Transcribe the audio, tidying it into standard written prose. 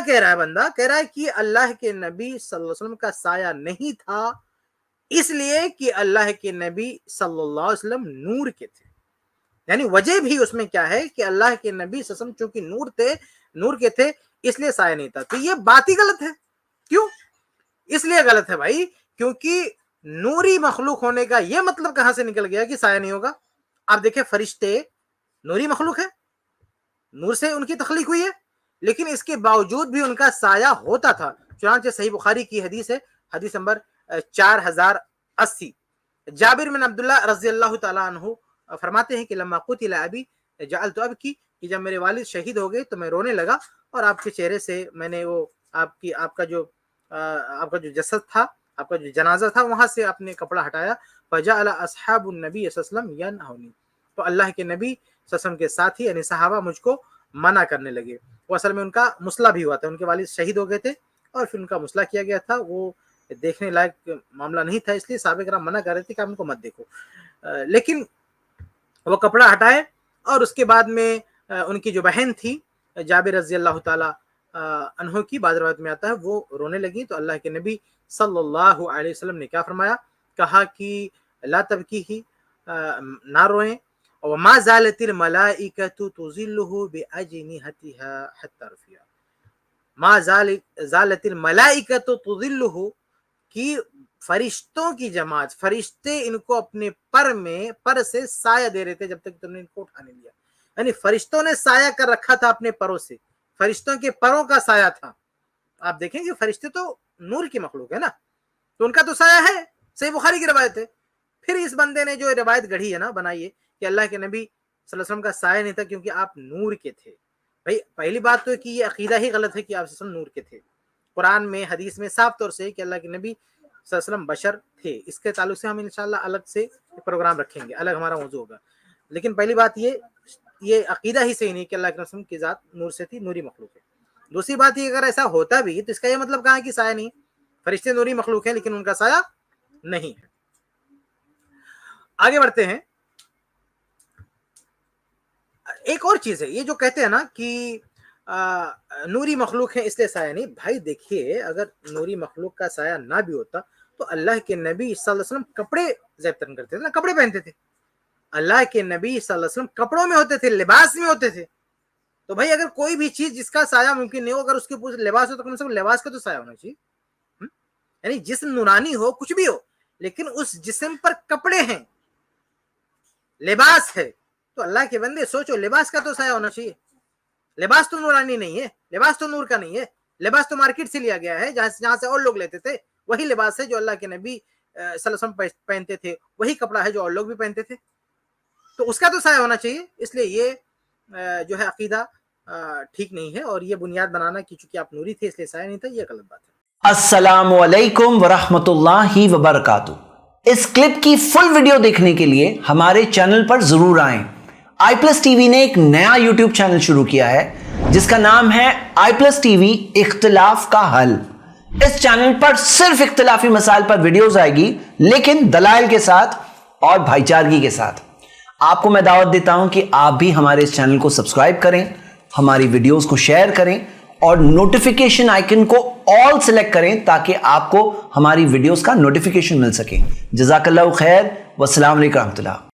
کہہ رہا ہے بندہ؟ کہہ رہا ہے کہ اللہ کے نبی صلی اللہ علیہ وسلم کا سایہ نہیں تھا اس لیے کہ اللہ کے نبی صلی اللہ علیہ وسلم نور کے تھے. یعنی وجہ بھی اس میں کیا ہے کہ اللہ کے نبی صلی اللہ علیہ وسلم چونکہ نور کے تھے اس لیے سایہ نہیں تھا. تو یہ بات ہی غلط ہے. کیوں اس لیے غلط ہے بھائی؟ کیونکہ نوری مخلوق ہونے کا یہ مطلب کہاں سے نکل گیا کہ سایہ نہیں ہوگا؟ آپ دیکھیں فرشتے نوری مخلوق ہے، نور سے ان کی تخلیق ہوئی ہے، لیکن اس کے باوجود بھی ان کا سایہ ہوتا تھا. چنانچہ صحیح بخاری کی حدیث ہے، حدیث نمبر 4080. جابر بن عبداللہ رضی اللہ تعالیٰ عنہ فرماتے ہیں کہ لما قتل ابی جعلت ابکی، کہ جب میرے والد شہید ہو گئے تو میں رونے لگا اور آپ کے چہرے سے میں نے وہ آپ کا جو جسد تھا، آپ کا جو جنازہ تھا، وہاں سے اپنے کپڑا ہٹایا. فجعل اصحاب النبی صلی اللہ علیہ وسلم ینہونی، تو اللہ کے نبی صلی اللہ علیہ وسلم کے ساتھی یعنی صحابہ مجھ کو منع کرنے لگے. وہ اصل میں ان کا مسئلہ بھی ہوا تھا، ان کے والد شہید ہو گئے تھے اور پھر ان کا مسئلہ کیا گیا تھا. وہ دیکھنے لائق معاملہ نہیں تھا، اس لیے صحابہ کرام منع کر رہے تھے کہ آپ ان کو مت دیکھو. لیکن وہ کپڑا ہٹائے اور اس کے بعد میں ان کی جو بہن تھی جابر رضی اللہ تعالی عنہ کی، بعض روایت میں آتا ہے وہ رونے لگی. تو اللہ کے نبی صلی اللہ علیہ وسلم نے کیا فرمایا؟ کہا کہ لا تبکی، نہ روئیں. وما زالت الملائکۃ تظلہ باجنحتها حتى رفع، ما زالت الملائکۃ تظلہ، کہ فرشتوں کی جماعت، فرشتے ان کو اپنے پر سے سایہ دے رہے تھے جب تک تم نے ان کو اٹھا نہیں لیا. یعنی فرشتوں نے سایہ کر رکھا تھا اپنے پروں سے، فرشتوں کے پروں کا سایہ تھا. آپ دیکھیں کہ فرشتے تو نور کی مخلوق ہے نا، تو ان کا تو سایہ ہے. صحیح بخاری کی روایت ہے. پھر اس بندے نے جو روایت گڑھی ہے نا، بنائی ہے کہ اللہ کے نبی صلی اللہ علیہ وسلم کا سایہ نہیں تھا کیونکہ آپ نور کے تھے. بھائی پہلی بات تو ہے کہ یہ عقیدہ ہی غلط ہے کہ آپ صلی اللہ علیہ وسلم نور کے تھے. قرآن میں حدیث میں صاف طور سے کہ اللہ کے نبی صلی اللہ علیہ وسلم بشر تھے. اس کے تعلق سے ہم انشاءاللہ الگ سے پروگرام رکھیں گے، الگ ہمارا موضوع ہوگا. لیکن پہلی بات یہ عقیدہ ہی صحیح نہیں کہ اللہ کے رسول کی ذات نور سے تھی، نوری مخلوق ہے. دوسری بات یہ، اگر ایسا ہوتا بھی تو اس کا یہ مطلب کہاں کہ سایہ نہیں؟ فرشتے نوری مخلوق ہیں لیکن ان کا سایہ نہیں ہے. آگے بڑھتے ہیں. ایک اور چیز ہے، یہ جو کہتے ہیں نا کہ نوری مخلوق ہے اس لیے سایہ نہیں. بھائی دیکھیے، اگر نوری مخلوق کا سایہ نہ بھی ہوتا تو اللہ کے نبی صلی اللہ علیہ وسلم کپڑے زیب تن کرتے تھے نا، کپڑے پہنتے تھے. اللہ کے نبی صلی اللہ علیہ وسلم کپڑوں میں ہوتے تھے، لباس میں ہوتے تھے. تو بھائی اگر کوئی بھی چیز جس کا سایہ ممکن نہیں ہو، اگر اس کے اوپر لباس ہو تو کم سے کم لباس کا تو سایہ ہونا چاہیے. یعنی جسم نورانی ہو، کچھ بھی ہو، لیکن اس جسم پر کپڑے ہیں، لباس ہے. تو اللہ کے بندے سوچو، لباس کا تو سایہ ہونا چاہیے. لباس تو نورانی نہیں ہے، لباس تو نور کا نہیں ہے. لباس تو مارکیٹ سے لیا گیا ہے، جہاں سے اور لوگ لیتے تھے. وہی لباس ہے جو اللہ کے نبی صلی اللہ علیہ وسلم پہنتے تھے، وہی کپڑا ہے جو اور لوگ بھی پہنتے تھے. تو اس کا تو سایہ ہونا چاہیے. اس لیے یہ جو ہے عقیدہ ٹھیک نہیں ہے، اور یہ بنیاد بنانا کہ چونکہ آپ نوری تھے اس لیے سایہ نہیں تھا، یہ غلط بات ہے. السلام علیکم ورحمۃ اللہ وبرکاتہ. اس کلپ کی فل ویڈیو دیکھنے کے لیے ہمارے چینل پر ضرور آئیں. آئی پلس ٹی وی نے ایک نیا یوٹیوب چینل شروع کیا ہے جس کا نام ہے آئی پلس ٹی وی اختلاف کا حل. اس چینل پر صرف اختلافی مسائل پر ویڈیوز آئے گی، لیکن دلائل کے ساتھ اور بھائی چارگی کے ساتھ. آپ کو میں دعوت دیتا ہوں کہ آپ بھی ہمارے اس چینل کو سبسکرائب کریں، ہماری ویڈیوز کو شیئر کریں اور نوٹیفیکیشن آئیکن کو آل سلیکٹ کریں تاکہ آپ کو ہماری ویڈیوز کا نوٹیفیکیشن مل سکے. جزاک اللہ خیر، والسلام علیکم ورحمۃ اللہ.